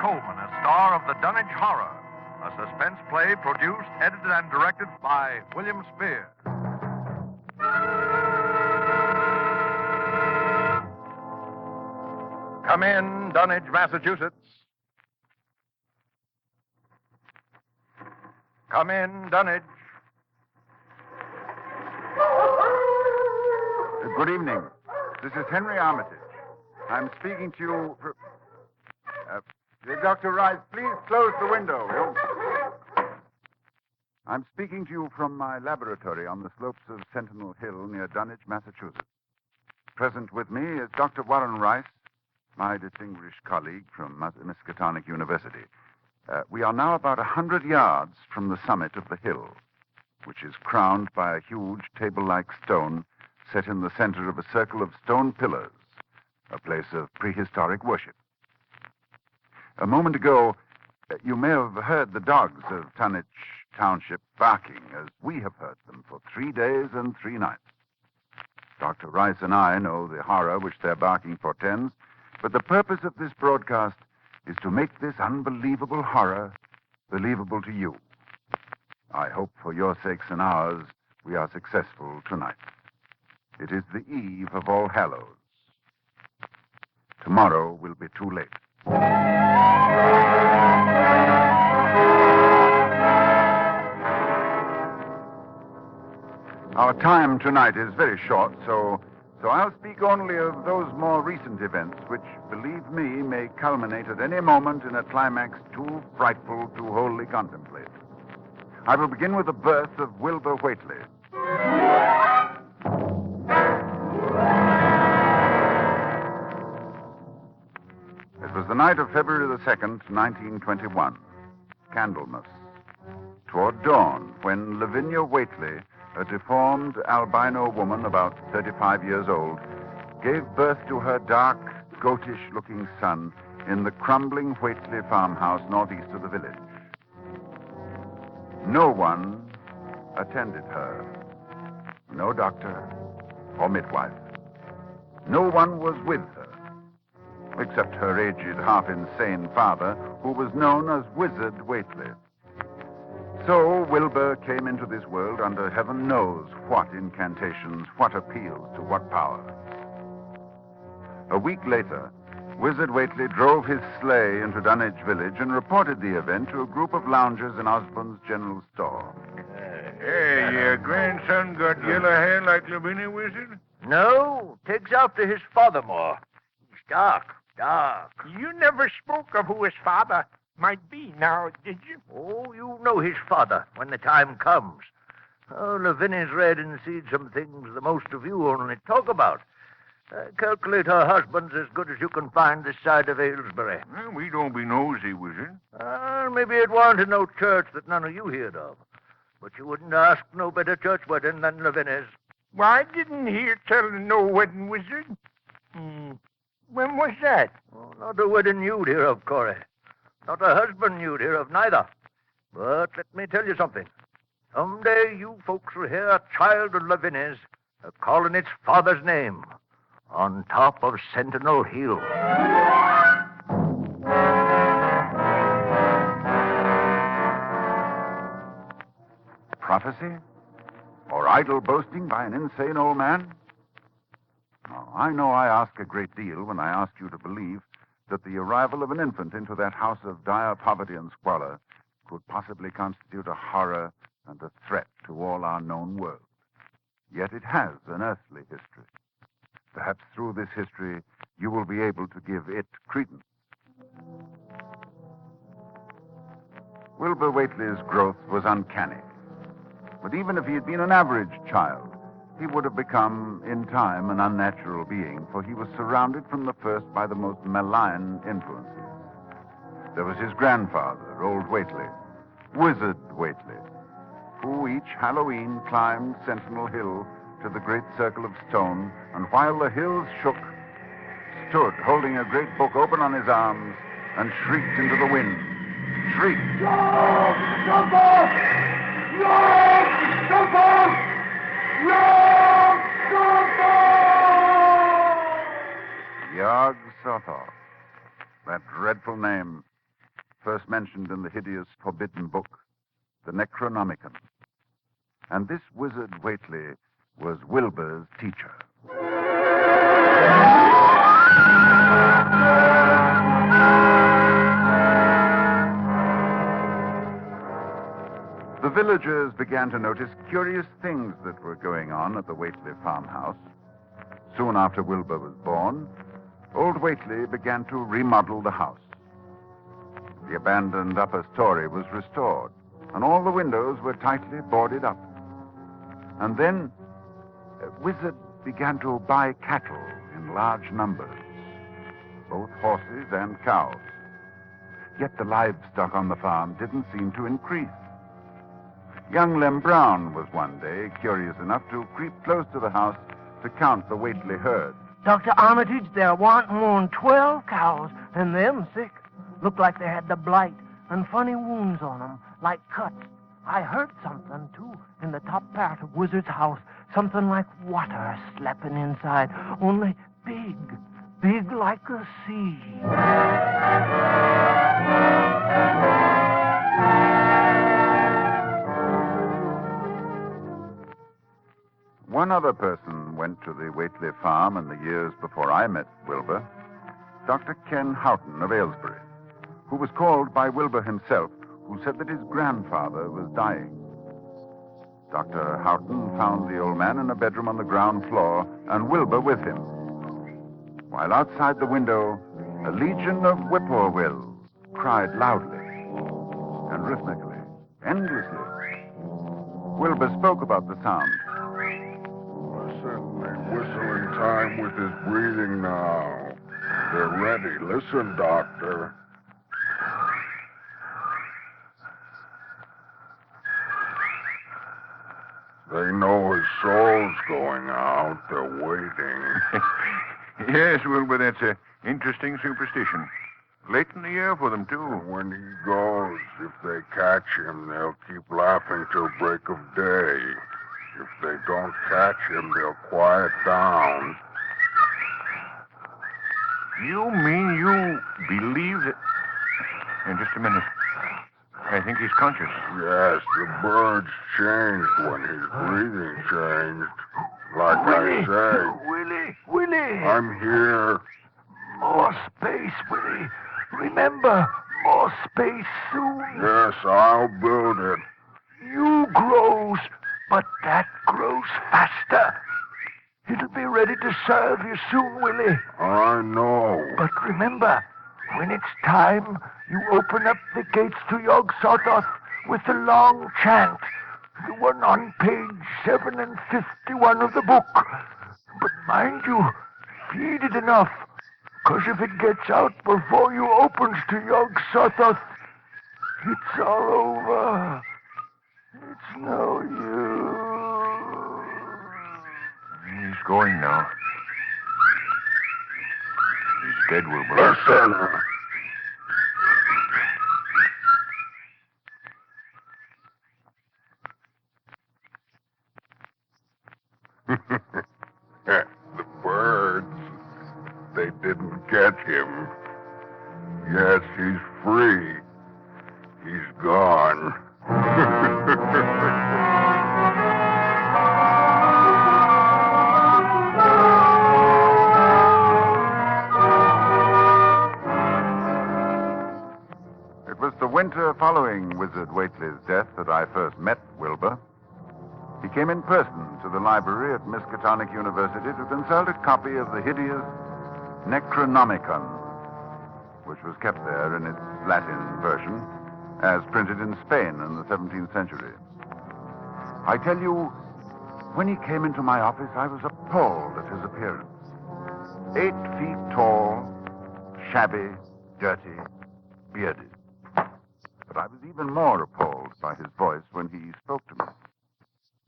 Colman as star of the Dunwich Horror, a suspense play produced, edited, and directed by William Spear. Come in, Dunwich, Massachusetts. Come in, Dunwich. Good evening. This is Henry Armitage. I'm speaking to you for... Dr. Rice, please close the window. I'm speaking to you from my laboratory on the slopes of Sentinel Hill near Dunwich, Massachusetts. Present with me is Dr. Warren Rice, my distinguished colleague from Miskatonic University. We are now about 100 yards from the summit of the hill, which is crowned by a huge table-like stone set in the center of a circle of stone pillars, a place of prehistoric worship. A moment ago, you may have heard the dogs of Dunwich Township barking, as we have heard them for 3 days and 3 nights. Dr. Rice and I know the horror which their barking portends, but the purpose of this broadcast is to make this unbelievable horror believable to you. I hope for your sakes and ours we are successful tonight. It is the eve of All Hallows. Tomorrow will be too late. Our time tonight is very short, so I'll speak only of those more recent events which, believe me, may culminate at any moment in a climax too frightful to wholly contemplate. I will begin with the birth of Wilbur Waitley. It was the night of February the 2nd, 1921, Candlemas, toward dawn, when Lavinia Waitley, a deformed albino woman about 35 years old, gave birth to her dark, goatish-looking son in the crumbling Waitley farmhouse northeast of the village. No one attended her. No doctor or midwife. No one was with her, except her aged, half-insane father, who was known as Wizard Waitley. So Wilbur came into this world under heaven knows what incantations, what appeals to what power. A week later, Wizard Waitley drove his sleigh into Dunwich village and reported the event to a group of loungers in Osborne's general store. Hey, your grandson got yellow hair like Lavinia, Wizard? No, takes after his father more. He's dark. You never spoke of who his father might be now, did you? Oh, you know his father when the time comes. Oh, Lavinia's read and seen some things the most of you only talk about. Calculate her husband's as good as you can find this side of Aylesbury. Well, we don't be nosy, Wizard. Maybe it wanted no church that none of you heard of. But you wouldn't ask no better church wedding than Lavinia's. Well, I didn't hear tell of no wedding, Wizard. When was that? Oh, not a wedding you'd hear of, Corey. Not a husband you'd hear of, neither. But let me tell you something. Someday you folks will hear a child of Lavinia's calling its father's name on top of Sentinel Hill. Prophecy? Or idle boasting by an insane old man? Oh, I know I ask a great deal when I ask you to believe that the arrival of an infant into that house of dire poverty and squalor could possibly constitute a horror and a threat to all our known world. Yet it has an earthly history. Perhaps through this history, you will be able to give it credence. Wilbur Waitley's growth was uncanny. But even if he had been an average child, he would have become, in time, an unnatural being, for he was surrounded from the first by the most malign influences. There was his grandfather, old Waitley, Wizard Waitley, who each Halloween climbed Sentinel Hill to the great circle of stone, and while the hills shook, stood holding a great book open on his arms and shrieked into the wind. Shrieked. Yog Sothoth. That dreadful name. first mentioned in the hideous forbidden book, the Necronomicon. And this wizard Waitley was Wilbur's teacher. The villagers began to notice curious things that were going on at the Waitley farmhouse. Soon after Wilbur was born, old Waitley began to remodel the house. The abandoned upper story was restored, and all the windows were tightly boarded up. And then, Wizard began to buy cattle in large numbers, both horses and cows. Yet the livestock on the farm didn't seem to increase. Young Lem Brown was one day curious enough to creep close to the house to count the Waitley herd. Dr. Armitage, there warn't more than 12 cows, and them sick. Looked like they had the blight and funny wounds on them, like cuts. I heard something, too, in the top part of Wizard's house. Something like water slapping inside, only big like a sea. One other person went to the Waitley farm in the years before I met Wilbur, Dr. Ken Houghton of Aylesbury, who was called by Wilbur himself, who said that his grandfather was dying. Dr. Houghton found the old man in a bedroom on the ground floor, and Wilbur with him. While outside the window, a legion of whippoorwills cried loudly and rhythmically, endlessly. Wilbur spoke about the sound. Listen, they whistle in time with his breathing now. They're ready. Listen, Doctor. They know his soul's going out. They're waiting. Yes, Wilbur, that's an interesting superstition. Late in the year for them, too. And when he goes, if they catch him, they'll keep laughing till break of day. If they don't catch him, they'll quiet down. You mean you believe that... Just a minute. I think he's conscious. Yes, the birds changed when his breathing changed. Like I say. Willie! I'm here. More space, Willie. Remember, more space soon. Yes, I'll build it. You grows, but that grows faster. It'll be ready to serve you soon, Willie. I know. But remember, when it's time, you open up the gates to Yog Sothoth with the Long Chant, the one on page 751 of the book. But mind you, feed it enough, 'cause if it gets out before you opens to Yog Sothoth, it's all over. It's no use. He's going now. He's dead, Wilbur. Listen. The birds, they didn't get him. Yes, he's free. He's gone. It was the winter following Wizard Waitley's death that I first met Wilbur. He came in person to the library at Miskatonic University to consult a copy of the hideous Necronomicon, which was kept there in its Latin version, as printed in Spain in the 17th century. I tell you, when he came into my office, I was appalled at his appearance. 8 feet tall, shabby, dirty, bearded. But I was even more appalled by his voice when he spoke to me.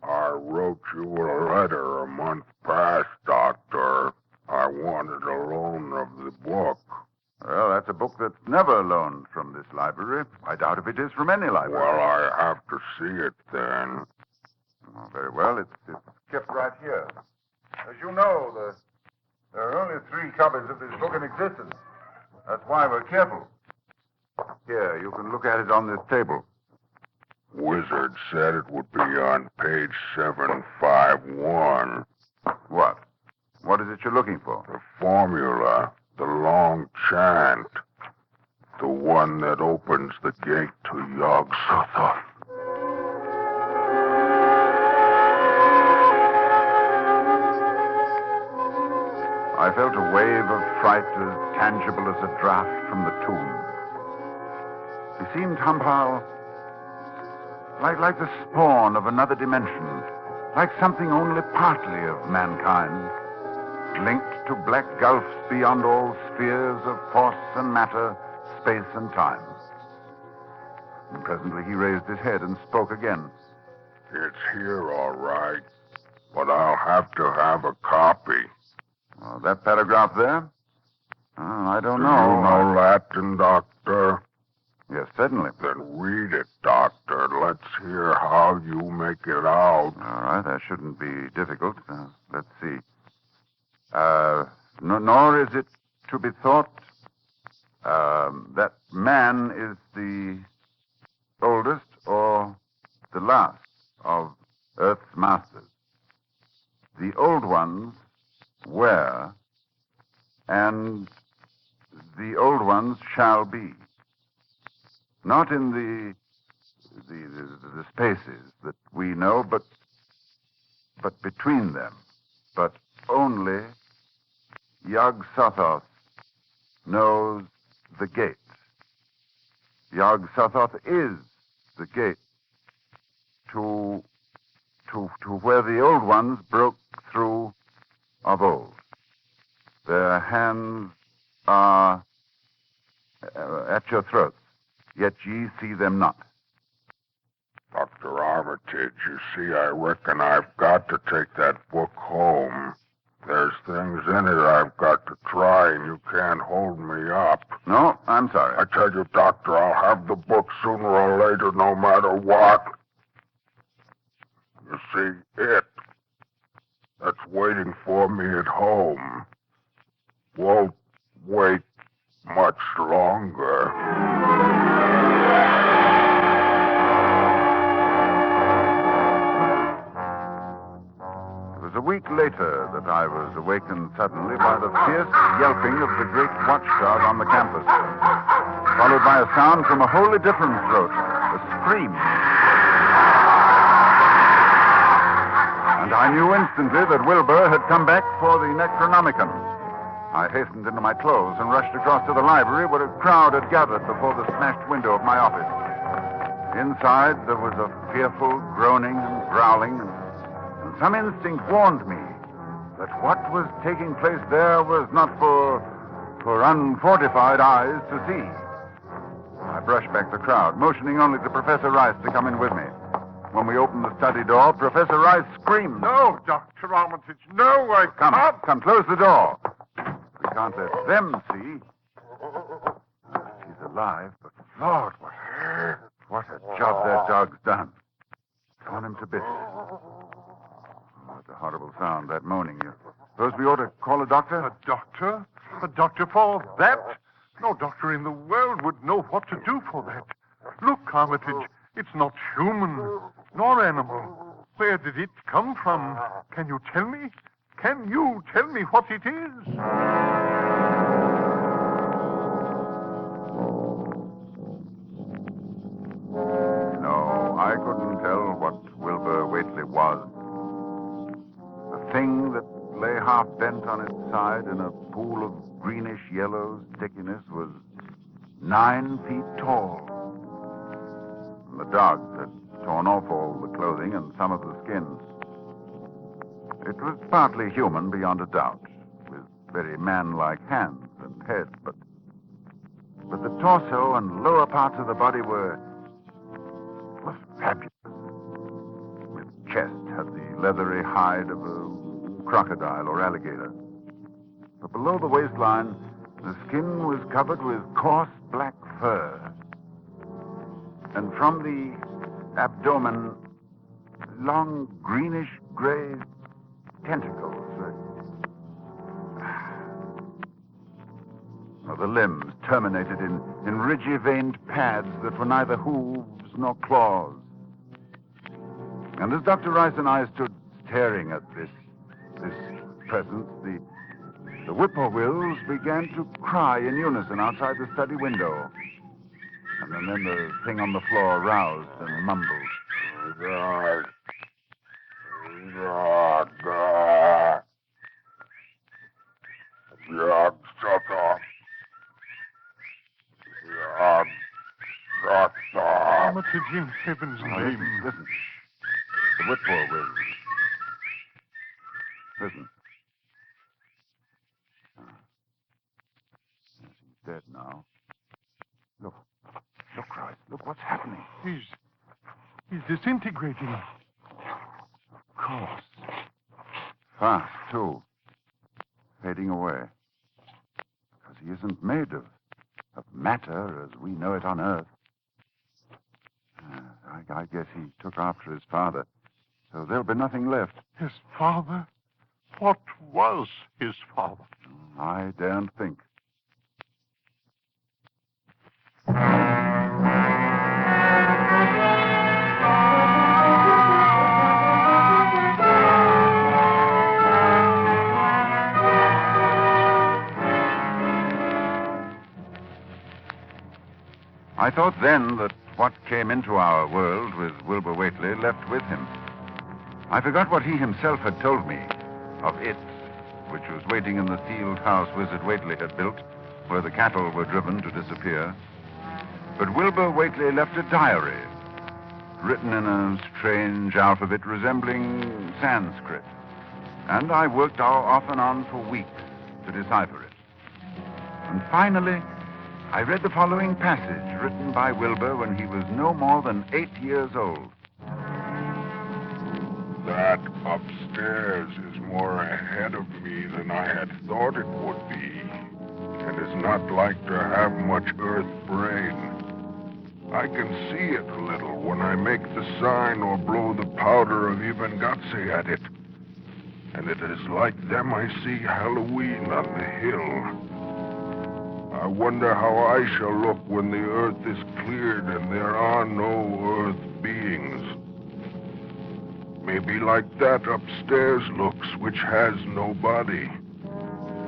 I wrote you a letter a month past, Doctor. I wanted a loan of the book. Well, that's a book that's never loaned from this library. I doubt if it is from any library. Well, I have to see it then. Oh, very well. It's kept right here. As you know, there are only 3 copies of this book in existence. That's why we're careful. Here, you can look at it on this table. Wizard said it would be on page 751. What? What is it you're looking for? The formula, the Long Chant. The one that opens the gate to Yog-Sothoth. I felt a wave of fright as tangible as a draft from the tomb. He seemed somehow like the spawn of another dimension, like something only partly of mankind, linked to black gulfs beyond all spheres of force and matter, space and time. And presently he raised his head and spoke again. It's here, all right, but I'll have to have a copy. That paragraph there? I don't know. Do you know Latin, Doctor? Yes, certainly. Then read it, Doctor. Let's hear how you make it out. All right, that shouldn't be difficult. Let's see. Nor is it to be thought that man is the oldest or the last of Earth's masters. The old ones were, and the old ones shall be. Not in the spaces that we know, but between them. But only Yog-Sothoth knows the gate. Yog-Sothoth is the gate to where the old ones broke through of old. Their hands are at your throats, yet ye see them not. Dr. Armitage, you see, I reckon I've got to take that book home. There's things in it I've got to try, and you can't hold me up. No, I'm sorry. I tell you, Doctor, I'll have the book sooner or later, no matter what. You see, it that's waiting for me at home won't wait much longer. It was a week later that I was awakened suddenly by the fierce yelping of the great watchdog on the campus, followed by a sound from a wholly different throat, a scream. And I knew instantly that Wilbur had come back for the Necronomicon. I hastened into my clothes and rushed across to the library where a crowd had gathered before the smashed window of my office. Inside, there was a fearful groaning and growling, and some instinct warned me that what was taking place there was not for unfortified eyes to see. I brushed back the crowd, motioning only to Professor Rice to come in with me. When we opened the study door, Professor Rice screamed. No, Dr. Armitage, no, I can't. Come, close the door. We can't let them see. She's alive, but Lord, what a job that dog's done. Torn him to bits. Oh, it's a horrible sound, that moaning. You suppose we ought to call a doctor? A doctor? A doctor for that? No doctor in the world would know what to do for that. Look, Armitage, it's not human, nor animal. Where did it come from? Can you tell me? Can you tell me what it is? No, I couldn't tell what Wilbur Waitley was. The thing that lay half bent on its side in a pool of greenish-yellow stickiness was 9 feet tall. And the dogs had torn off all the clothing and some of the skins. It was partly human, beyond a doubt, with very man-like hands and head, but the torso and lower parts of the body were fabulous. Its chest had the leathery hide of a crocodile or alligator. But below the waistline, the skin was covered with coarse black fur. And from the abdomen, long greenish-gray tentacles. the limbs terminated in ridgy-veined pads that were neither hooves nor claws. And as Dr. Rice and I stood staring at this presence, the whippoorwills began to cry in unison outside the study window. And then the thing on the floor roused and mumbled. Armitage, in heaven's name. Listen. The whippoorwills. Listen. Yes, he's dead now. Look, Rice. Look what's happening. He's disintegrating. Of course. Fast, too. Fading away. Because he isn't made of matter as we know it on Earth. I guess he took after his father. So there'll be nothing left. His father? What was his father? I daren't think. I thought then that what came into our world with Wilbur Waitley left with him. I forgot what he himself had told me of it, which was waiting in the sealed house Wizard Waitley had built, where the cattle were driven to disappear. But Wilbur Waitley left a diary, written in a strange alphabet resembling Sanskrit. And I worked off and on for weeks to decipher it. And finally, I read the following passage written by Wilbur when he was no more than 8 years old. That upstairs is more ahead of me than I had thought it would be, and is not like to have much earth brain. I can see it a little when I make the sign or blow the powder of Ivangatse at it. And it is like them I see Halloween on the hill. I wonder how I shall look when the earth is cleared and there are no earth beings. Maybe like that upstairs looks, which has no body,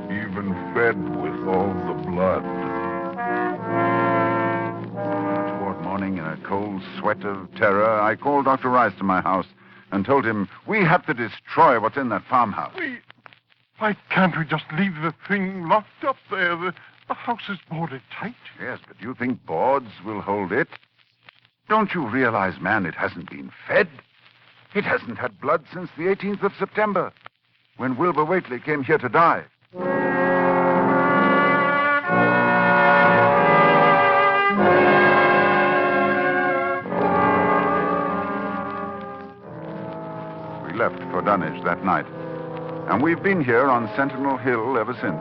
even fed with all the blood. Toward morning, in a cold sweat of terror, I called Dr. Rice to my house and told him we have to destroy what's in that farmhouse. Why can't we just leave the thing locked up there? The house is boarded tight. Yes, but you think boards will hold it? Don't you realize, man, it hasn't been fed? It hasn't had blood since the 18th of September, when Wilbur Waitley came here to die. We left for Dunwich that night, and we've been here on Sentinel Hill ever since,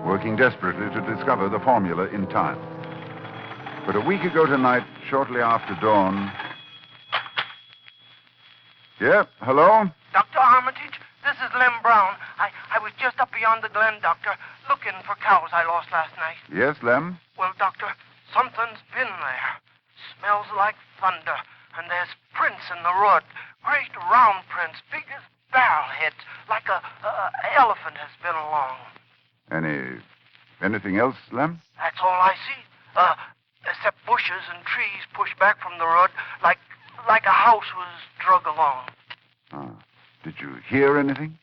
working desperately to discover the formula in time. But a week ago tonight, shortly after dawn... Yeah, hello? Dr. Armitage, this is Lem Brown. I was just up beyond the glen, Doctor, looking for cows I lost last night. Yes, Lem? Well, Doctor, something's been there. Smells like thunder, and there's prints in the road. Great round prints, big as barrel heads, like a elephant has been along. Anything else, Lem? That's all I see. Except bushes and trees pushed back from the road like a house was drug along. Did you hear anything?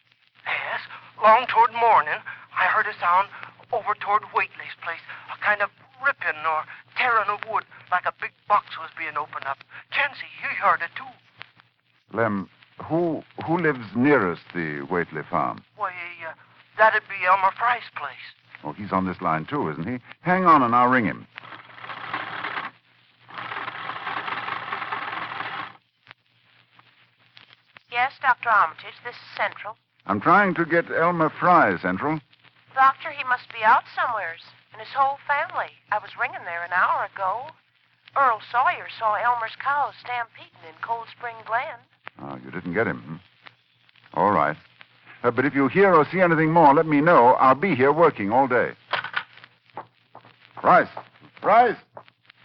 Yes. Long toward morning, I heard a sound over toward Waitley's place. A kind of ripping or tearing of wood, like a big box was being opened up. Chancey, you heard it too. Lem, who lives nearest the Waitley farm? Why, that'd be Elmer Fry's place. Oh, he's on this line too, isn't he? Hang on and I'll ring him. Yes, Dr. Armitage, this is Central. I'm trying to get Elmer Fry, Central. Doctor, he must be out somewheres, and his whole family. I was ringing there an hour ago. Earl Sawyer saw Elmer's cows stampeding in Cold Spring Glen. Oh, you didn't get him, hmm? All right. But if you hear or see anything more, let me know. I'll be here working all day. Rice! Rice!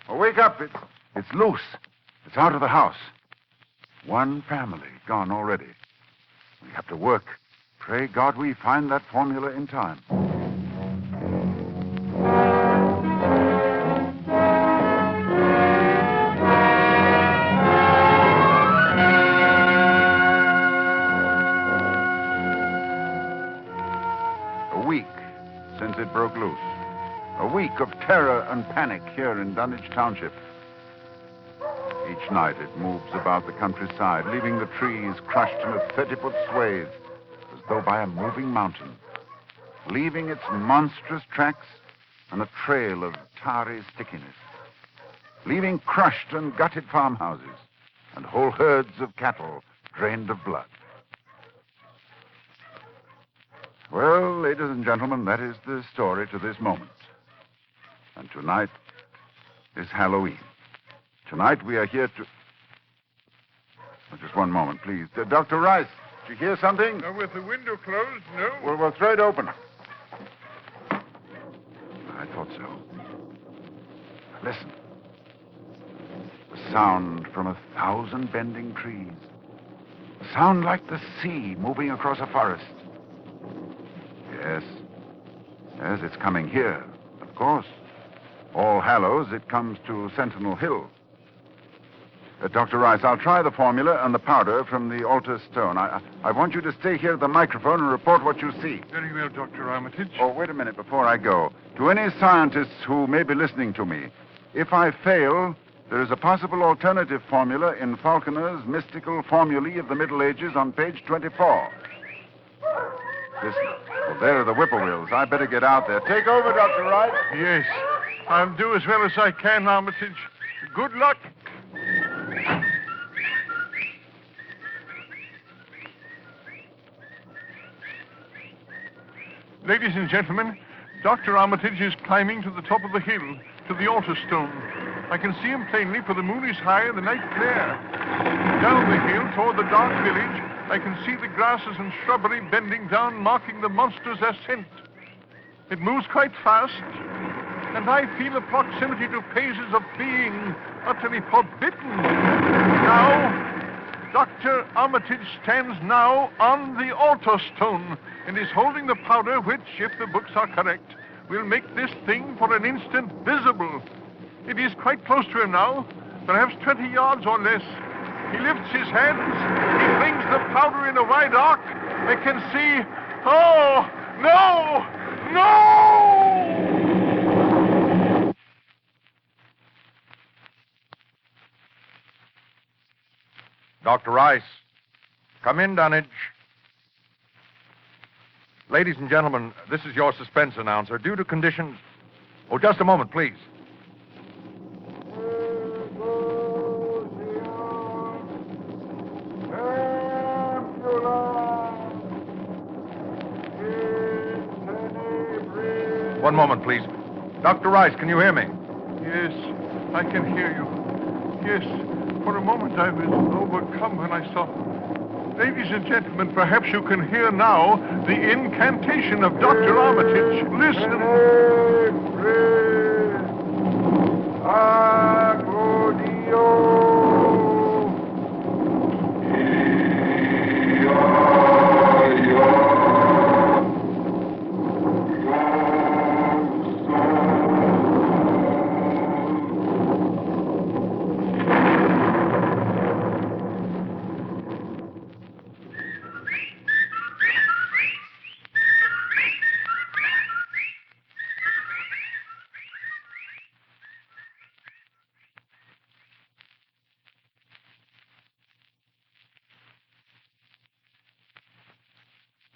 Oh, wake up. It's loose. It's out of the house. One family gone already. We have to work. Pray God we find that formula in time. A week since it broke loose. A week of terror and panic here in Dunwich Township. Each night it moves about the countryside, leaving the trees crushed in a 30-foot swathe, as though by a moving mountain, leaving its monstrous tracks on a trail of tarry stickiness, leaving crushed and gutted farmhouses and whole herds of cattle drained of blood. Well, ladies and gentlemen, that is the story to this moment. And tonight is Halloween. Tonight we are here to... Oh, just one moment, please. Dr. Rice, did you hear something? With the window closed, no. Well, we'll throw it open. I thought so. Listen. The sound from 1,000 bending trees. A sound like the sea moving across a forest. Yes. Yes, it's coming here, of course. All Hallows, it comes to Sentinel Hill. Dr. Rice, I'll try the formula and the powder from the altar stone. I want you to stay here at the microphone and report what you see. Very well, Dr. Armitage. Oh, wait a minute before I go. To any scientists who may be listening to me, if I fail, there is a possible alternative formula in Falconer's mystical formulae of the Middle Ages on page 24. Listen. Well, there are the whippoorwills. I better get out there. Take over, Dr. Rice. Yes. I'll do as well as I can, Armitage. Good luck. Ladies and gentlemen, Dr. Armitage is climbing to the top of the hill, to the altar stone. I can see him plainly, for the moon is high and the night clear. Down the hill, toward the dark village, I can see the grasses and shrubbery bending down, marking the monster's ascent. It moves quite fast, and I feel a proximity to phases of being utterly forbidden. Now, Dr. Armitage stands now on the altar stone and is holding the powder which, if the books are correct, will make this thing for an instant visible. It is quite close to him now, perhaps 20 yards or less. He lifts his hands. He flings the powder in a wide arc. I can see... Oh, no! No! Dr. Rice, come in, Dunwich. Ladies and gentlemen, this is your suspense announcer. Due to conditions... Oh, just a moment, please. One moment, please. Dr. Rice, can you hear me? Yes, I can hear you. Yes, for a moment I was overcome when I saw... Ladies and gentlemen, perhaps you can hear now the incantation of Dr. Armitage. Listen.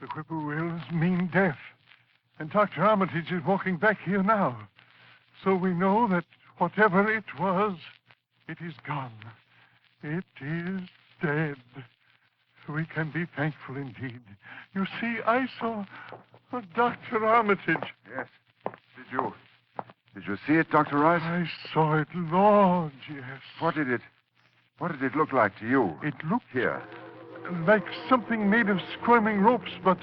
The whippoorwills mean death. And Dr. Armitage is walking back here now. So we know that whatever it was, it is gone. It is dead. We can be thankful indeed. You see, I saw Dr. Armitage. Yes. Did you see it, Dr. Rice? I saw it, Lord, yes. What did it look like to you? It looked here. Like something made of squirming ropes, but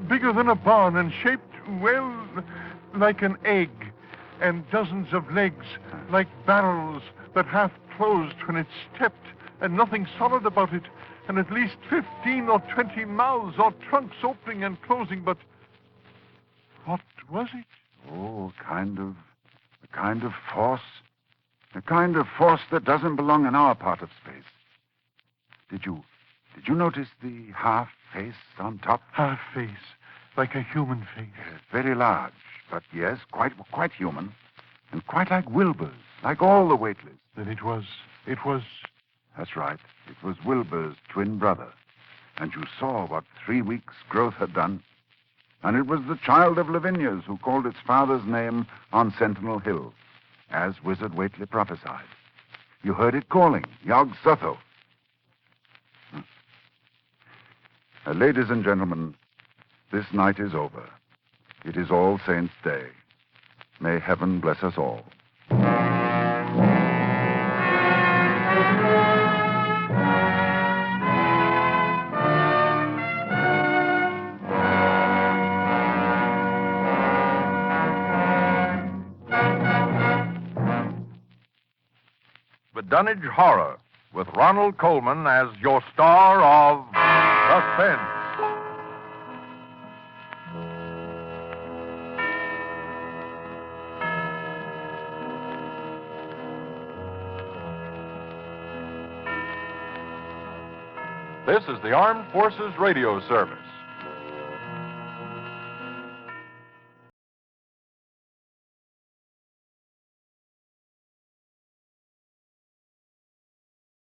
bigger than a barn and shaped, well, like an egg. and dozens of legs, like barrels that half closed when it stepped, and nothing solid about it, and at least 15 or 20 mouths or trunks opening and closing, but what was it? Oh, a kind of force. A kind of force that doesn't belong in our part of space. Did you notice the half face on top? Half face, like a human face. Yes, very large, but yes, quite human. And quite like Wilbur's, like all the Waitleys. Then it was... That's right. It was Wilbur's twin brother. And you saw what 3 weeks' growth had done. And it was the child of Lavinia's who called its father's name on Sentinel Hill, as Wizard Waitley prophesied. You heard it calling, Yog Sotho. Ladies and gentlemen, this night is over. It is All Saints' Day. May heaven bless us all. The Dunwich Horror, with Ronald Colman as your star of Suspense. This is the Armed Forces Radio Service.